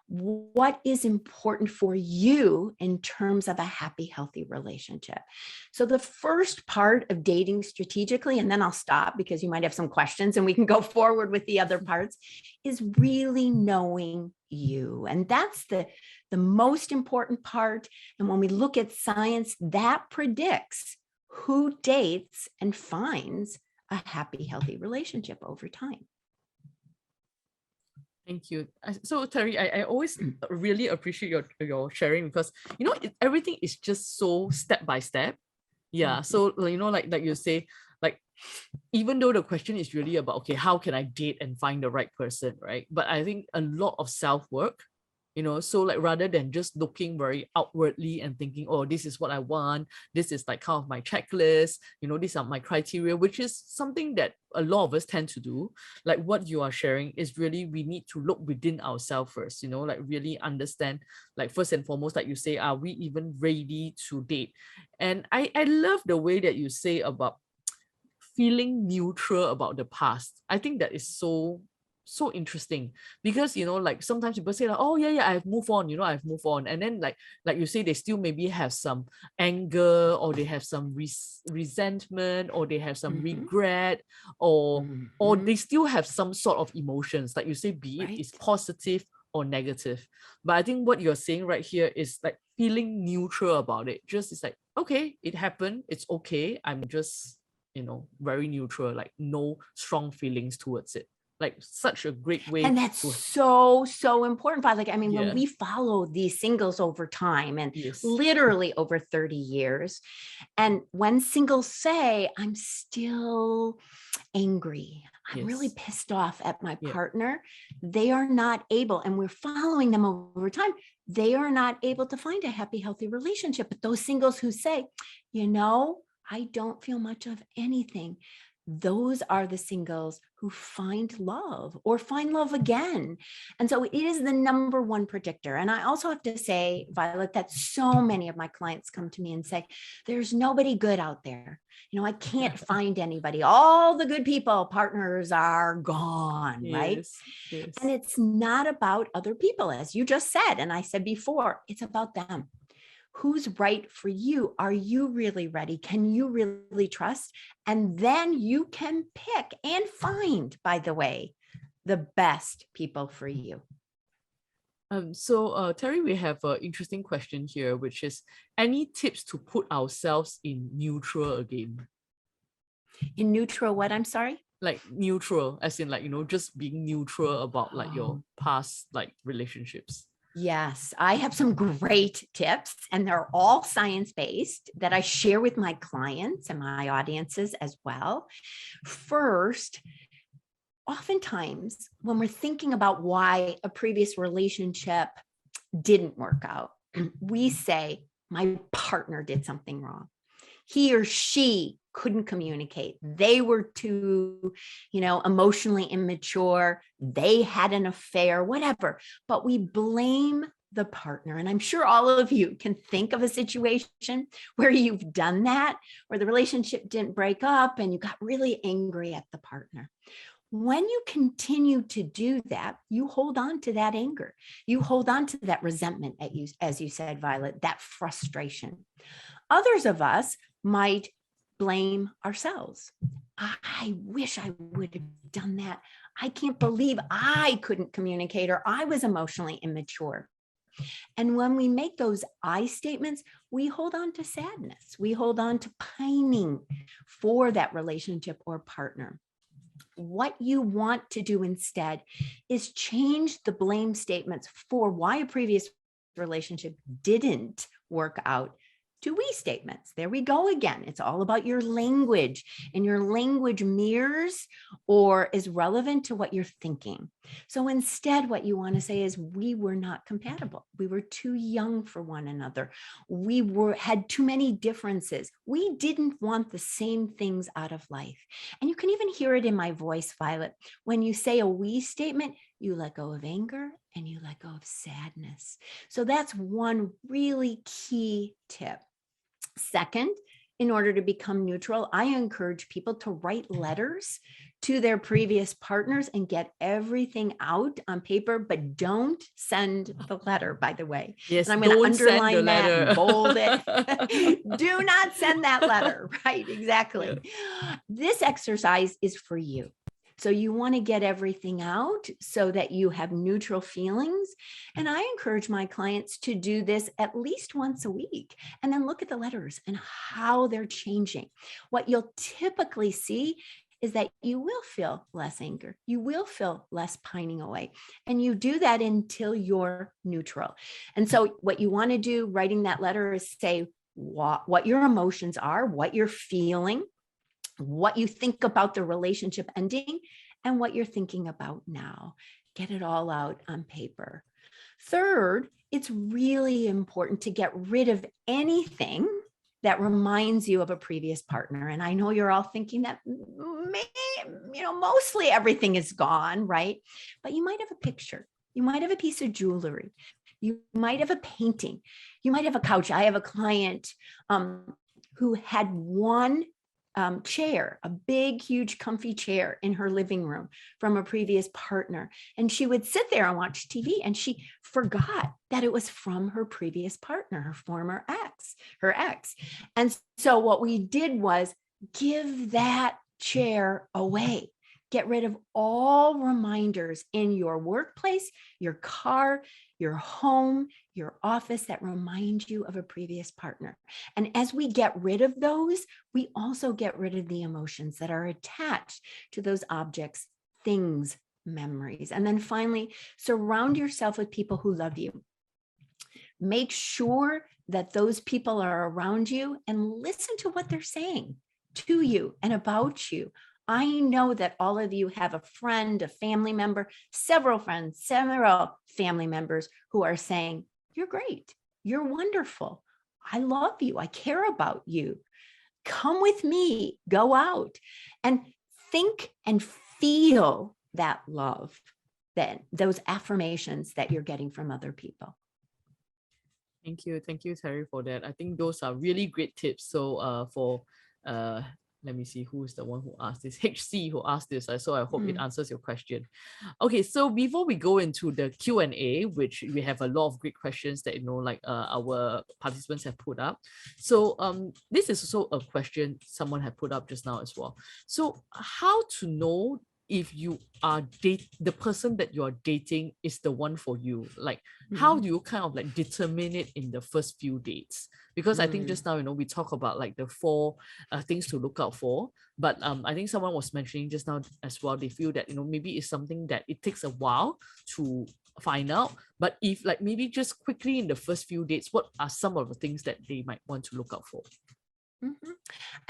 What is important for you in terms of a happy, healthy relationship? So the first part of dating strategically, and then I'll stop because you might have some questions and we can go forward with the other parts, is really knowing you. And that's the most important part. And when we look at science, that predicts who dates and finds a happy, healthy relationship over time. Thank you. So Terri, I always really appreciate your sharing, because everything is just so step by step. Yeah. So like you say, like, even though the question is really about, okay, how can I date and find the right person, right? But I think a lot of self-work, so like, rather than just looking very outwardly and thinking, oh, this is what I want, this is like kind of my checklist, these are my criteria, which is something that a lot of us tend to do. Like what you are sharing is really, we need to look within ourselves first, like really understand, like first and foremost, like you say, are we even ready to date? And I love the way that you say about feeling neutral about the past. I think that is so interesting, because like sometimes people say like, oh yeah, I've moved on, I've moved on, and then like you say, they still maybe have some anger, or they have some resentment, or they have some regret, or they still have some sort of emotions, like you say, be it is positive or negative. But I think what you're saying right here is like feeling neutral about it. Just, it's like, okay, it happened, it's okay, I'm just very neutral, like no strong feelings towards it. Like such a great way. And that's so important, Like, I mean, Yeah. when we follow these singles over time, and Yes. literally over 30 years, and when singles say, I'm still angry, I'm really pissed off at my partner, they are not able, and we're following them over time, they are not able to find a happy, healthy relationship. But those singles who say, I don't feel much of anything, those are the singles who find love or find love again. And so it is the number one predictor. And I also have to say, Violet, that so many of my clients come to me and say, there's nobody good out there. I can't find anybody. All the good people, partners are gone, right? Yes. And it's not about other people, as you just said. And I said before, it's about them. Who's right for you? Are you really ready? Can you really trust? And then you can pick and find, by the way, the best people for you. So Terri, we have an interesting question here, which is, any tips to put ourselves in neutral again? In neutral what? I'm sorry? Like neutral, as in like, just being neutral about like your past like relationships. Yes, I have some great tips, and they're all science-based that I share with my clients and my audiences as well. First, oftentimes when we're thinking about why a previous relationship didn't work out, we say, my partner did something wrong. He or she couldn't communicate. They were too, emotionally immature. They had an affair, whatever. But we blame the partner. And I'm sure all of you can think of a situation where you've done that, where the relationship didn't break up and you got really angry at the partner. When you continue to do that, you hold on to that anger. You hold on to that resentment, as you said, Violet, that frustration. Others of us might blame ourselves. I wish I would have done that. I can't believe I couldn't communicate, or I was emotionally immature. And when we make those I statements, we hold on to sadness. We hold on to pining for that relationship or partner. What you want to do instead is change the blame statements for why a previous relationship didn't work out to we statements. There we go again. It's all about your language, and your language mirrors or is relevant to what you're thinking. So instead, what you want to say is, we were not compatible. We were too young for one another. We had too many differences. We didn't want the same things out of life. And you can even hear it in my voice, Violet. When you say a we statement, you let go of anger and you let go of sadness. So that's one really key tip. Second, in order to become neutral, I encourage people to write letters to their previous partners and get everything out on paper, but don't send the letter, by the way. Yes, and I'm going to underline that letter. and bold it. Do not send that letter, right? Exactly. Yeah. This exercise is for you. So you want to get everything out so that you have neutral feelings. And I encourage my clients to do this at least once a week, and then look at the letters and how they're changing. What you'll typically see is that you will feel less anger. You will feel less pining away. And you do that until you're neutral. And so what you want to do writing that letter is say what your emotions are, what you're feeling, what you think about the relationship ending, and what you're thinking about now. Get it all out on paper. Third, it's really important to get rid of anything that reminds you of a previous partner. And I know you're all thinking that mostly everything is gone, right? But you might have a picture. You might have a piece of jewelry. You might have a painting. You might have a couch. I have a client who had one chair, a big, huge, comfy chair in her living room from a previous partner. And she would sit there and watch TV, and she forgot that it was from her previous partner, her ex. And so what we did was give that chair away. Get rid of all reminders in your workplace, your car, your home, your office that remind you of a previous partner. And as we get rid of those, we also get rid of the emotions that are attached to those objects, things, memories. And then finally, surround yourself with people who love you. Make sure that those people are around you and listen to what they're saying to you and about you. I know that all of you have a friend, a family member, several friends, several family members who are saying, you're great, you're wonderful, I love you, I care about you. Come with me, go out and think and feel that love, that those affirmations that you're getting from other people. Thank you, Terri, for that. I think those are really great tips. So let me see who's the one who asked this. HC who asked this. So I hope it answers your question. Okay, so before we go into the Q&A, which we have a lot of great questions that our participants have put up. So this is also a question someone had put up just now as well. So how to know if you are the person that you are dating is the one for you? Like, how do you kind of like determine it in the first few dates? Because I think just now, we talk about like the 4 things to look out for. But I think someone was mentioning just now as well, they feel that, maybe it's something that it takes a while to find out. But if like maybe just quickly in the first few dates, what are some of the things that they might want to look out for?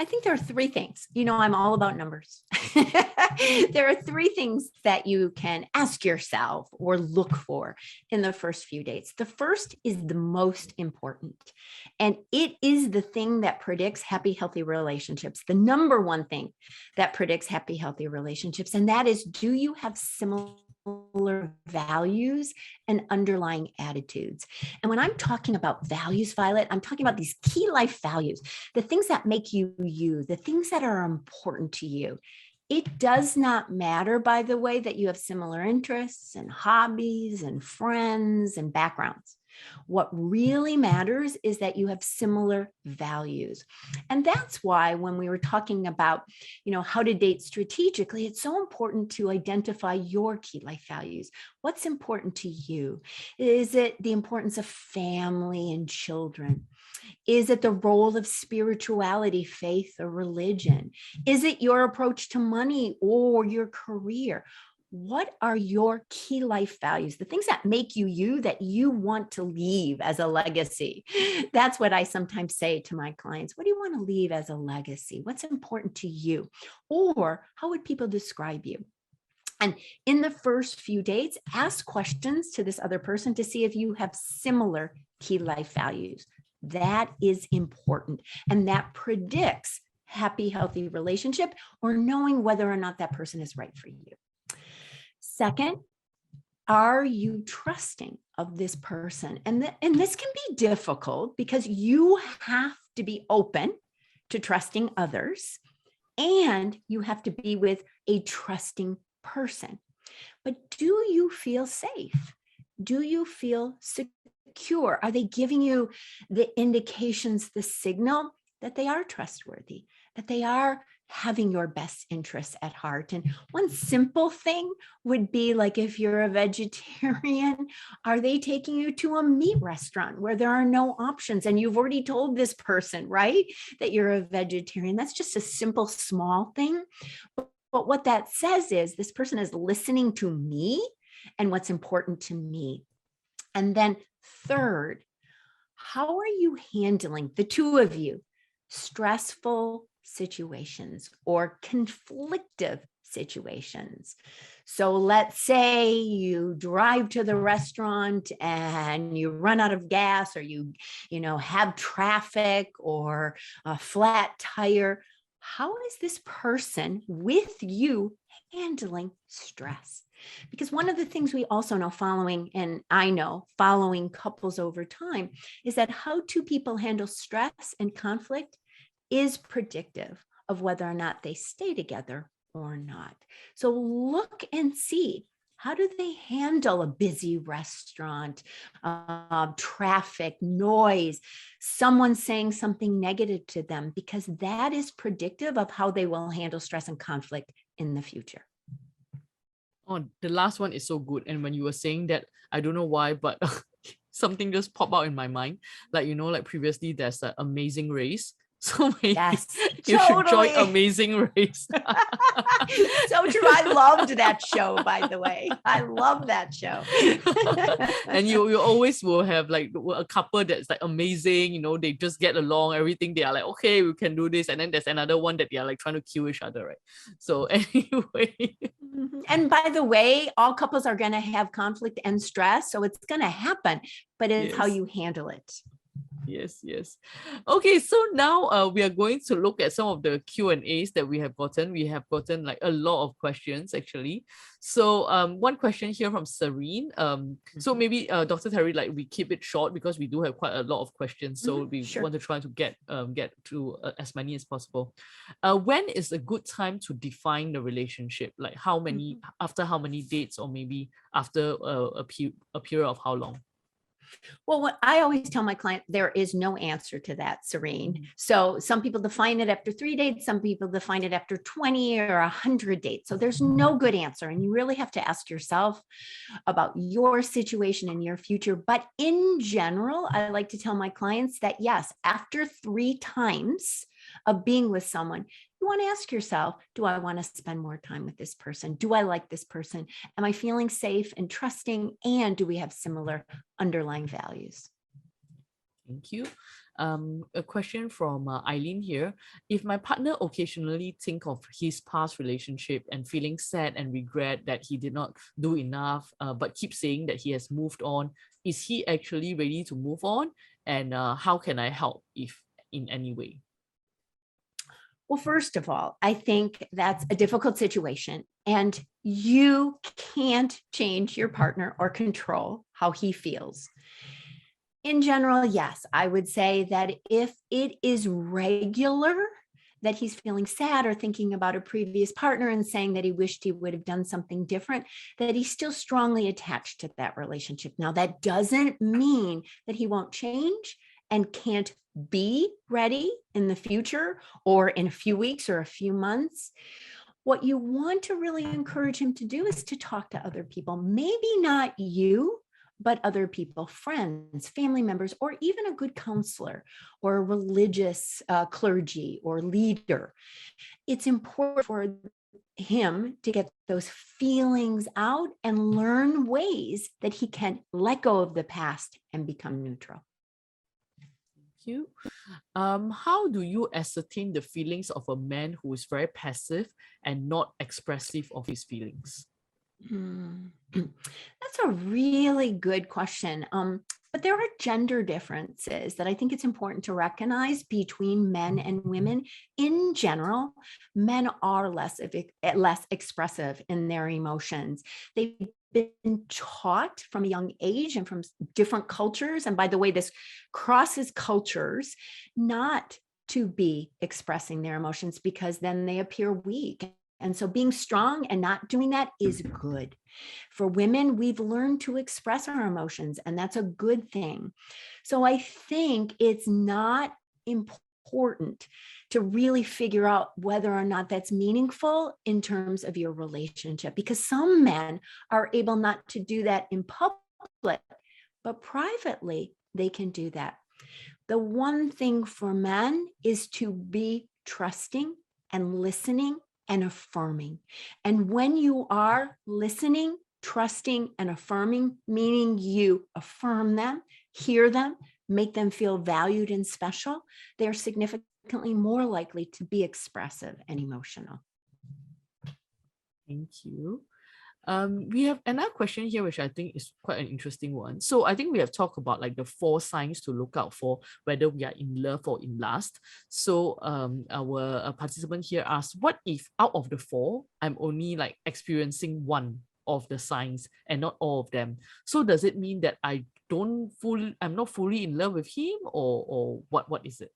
I think there are 3 things. I'm all about numbers. There are 3 things that you can ask yourself or look for in the first few dates. The first is the most important, and it is the thing that predicts happy, healthy relationships. The number one thing that predicts happy, healthy relationships, and that is, do you have similar values and underlying attitudes. And when I'm talking about values, Violet, I'm talking about these key life values, the things that make you you, the things that are important to you. It does not matter, by the way, that you have similar interests and hobbies and friends and backgrounds. What really matters is that you have similar values. And that's why when we were talking about, how to date strategically, it's so important to identify your key life values. What's important to you? Is it the importance of family and children? Is it the role of spirituality, faith, or religion? Is it your approach to money or your career? What are your key life values, the things that make you you, that you want to leave as a legacy? That's what I sometimes say to my clients. What do you want to leave as a legacy? What's important to you? Or how would people describe you? And in the first few dates, ask questions to this other person to see if you have similar key life values. That is important. And that predicts happy, healthy relationship, or knowing whether or not that person is right for you. Second, are you trusting of this person? And this can be difficult because you have to be open to trusting others, and you have to be with a trusting person. But do you feel safe? Do you feel secure? Are they giving you the indications, the signal that they are trustworthy, that they are having your best interests at heart? And one simple thing would be, like, if you're a vegetarian, are they taking you to a meat restaurant where there are no options and you've already told this person, right, that you're a vegetarian? That's just a simple, small thing. But what that says is this person is listening to me and what's important to me. And then third, how are you handling, the two of you, stressful situations or conflictive situations? So let's say you drive to the restaurant and you run out of gas, or you have traffic or a flat tire. How is this person with you handling stress? Because one of the things we also know following couples over time is that how two people handle stress and conflict is predictive of whether or not they stay together or not. So look and see, how do they handle a busy restaurant, traffic, noise, someone saying something negative to them, because that is predictive of how they will handle stress and conflict in the future. Oh, the last one is so good. And when you were saying that, I don't know why, but something just popped out in my mind. Like previously there's an Amazing Race. So maybe Yes, you should join totally. Amazing Race. So true. I loved that show, by the way. I love that show. And you always will have like a couple that's like amazing, they just get along, everything. They are like, okay, we can do this. And then there's another one that they are like trying to kill each other, right? So anyway. And by the way, all couples are going to have conflict and stress. So it's going to happen, but it's how you handle it. Yes. Okay, so now we are going to look at some of the Q&As that we have gotten. We have gotten like a lot of questions actually. So one question here from Serene. So maybe Dr. Terri, like, we keep it short because we do have quite a lot of questions. So we want to try to get to as many as possible. When is a good time to define the relationship? Like how many, after how many dates, or maybe after a period of how long? Well, what I always tell my client, there is no answer to that, Serene. So some people define it after 3 dates, some people define it after 20 or 100 dates. So there's no good answer. And you really have to ask yourself about your situation and your future. But in general, I like to tell my clients that yes, after 3 times of being with someone, you want to ask yourself, do I want to spend more time with this person? Do I like this person? Am I feeling safe and trusting? And do we have similar underlying values? Thank you. A question from Eileen here. If my partner occasionally think of his past relationship and feeling sad and regret that he did not do enough, but keep saying that he has moved on, is he actually ready to move on? And how can I help, if in any way? Well, first of all, I think that's a difficult situation, and you can't change your partner or control how he feels. In general, yes, I would say that if it is regular that he's feeling sad or thinking about a previous partner and saying that he wished he would have done something different, that he's still strongly attached to that relationship. Now, that doesn't mean that he won't change and can't be ready in the future or in a few weeks or a few months. What you want to really encourage him to do is to talk to other people, maybe not you, but other people, friends, family members, or even a good counselor or a religious clergy or leader. It's important for him to get those feelings out and learn ways that he can let go of the past and become neutral. Thank you. How do you ascertain the feelings of a man who is very passive and not expressive of his feelings? That's a really good question. But there are gender differences that I think it's important to recognize between men and women. In general, men are less expressive in their emotions. They've been taught from a young age and from different cultures. And by the way, this crosses cultures, not to be expressing their emotions because then they appear weak. And so being strong and not doing that is good. For women, we've learned to express our emotions, and that's a good thing. So I think it's not important to really figure out whether or not that's meaningful in terms of your relationship, because some men are able not to do that in public, but privately they can do that. The one thing for men is to be trusting and listening and affirming. And when you are listening, trusting, and affirming, meaning you affirm them, hear them, make them feel valued and special, they're significantly more likely to be expressive and emotional. Thank you. We have another question here, which I think is quite an interesting one. So I think we have talked about like the 4 signs to look out for whether we are in love or in lust. So our participant here asked, what if out of the 4, I'm only like experiencing one of the signs and not all of them? So does it mean that I'm not fully in love with him, or what is it?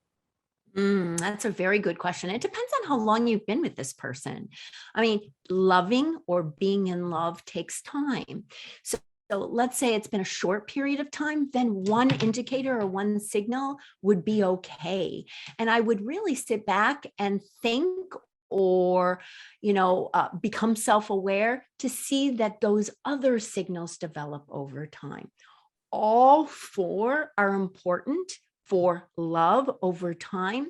That's a very good question. It depends on how long you've been with this person. I mean, loving or being in love takes time. So let's say it's been a short period of time, then one indicator or one signal would be okay. And I would really sit back and think or, become self-aware to see that those other signals develop over time. All 4 are important for love over time,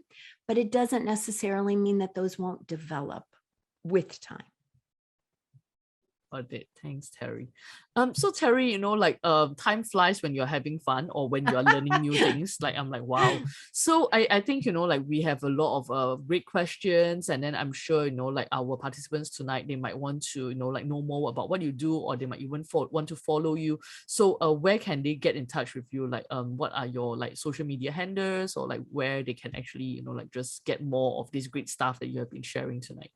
but it doesn't necessarily mean that those won't develop with time. Got it. Thanks, Terri. So Terri, time flies when you're having fun or when you're learning new things. Like I'm like, wow. So I think, we have a lot of great questions, and then I'm sure, our participants tonight, they might want to, know more about what you do, or they might even want to follow you. So where can they get in touch with you? Like, what are your social media handles, or where they can actually, just get more of this great stuff that you have been sharing tonight?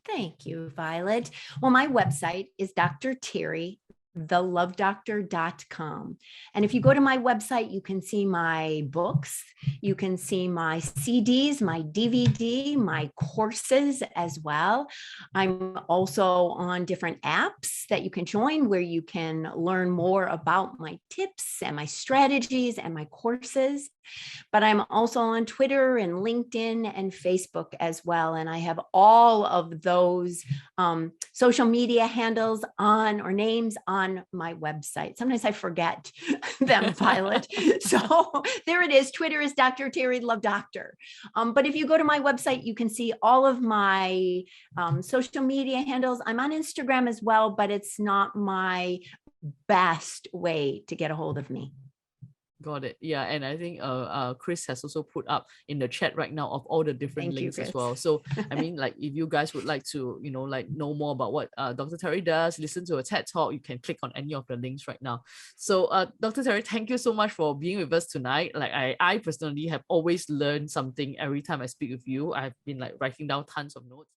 Thank you, Violet. Well, my website is Dr. Terri, thelovedoctor.com. And if you go to my website, you can see my books, you can see my CDs, my DVD, my courses as well. I'm also on different apps that you can join where you can learn more about my tips and my strategies and my courses. But I'm also on Twitter and LinkedIn and Facebook as well. And I have all of those social media handles or names on my website. Sometimes I forget them, Violet. So there it is. Twitter is Dr. Terri Love Doctor. But if you go to my website, you can see all of my social media handles. I'm on Instagram as well, but it's not my best way to get a hold of me. Got it. Yeah, and I think Chris has also put up in the chat right now of all the different Thank you, links as Chris. well. So I mean, like if you guys would like to, like know more about what Dr. Terri does, listen to a TED talk, you can click on any of the links right now. So Dr. Terri, thank you so much for being with us tonight. Like I personally have always learned something every time I speak with you. I've been like writing down tons of notes.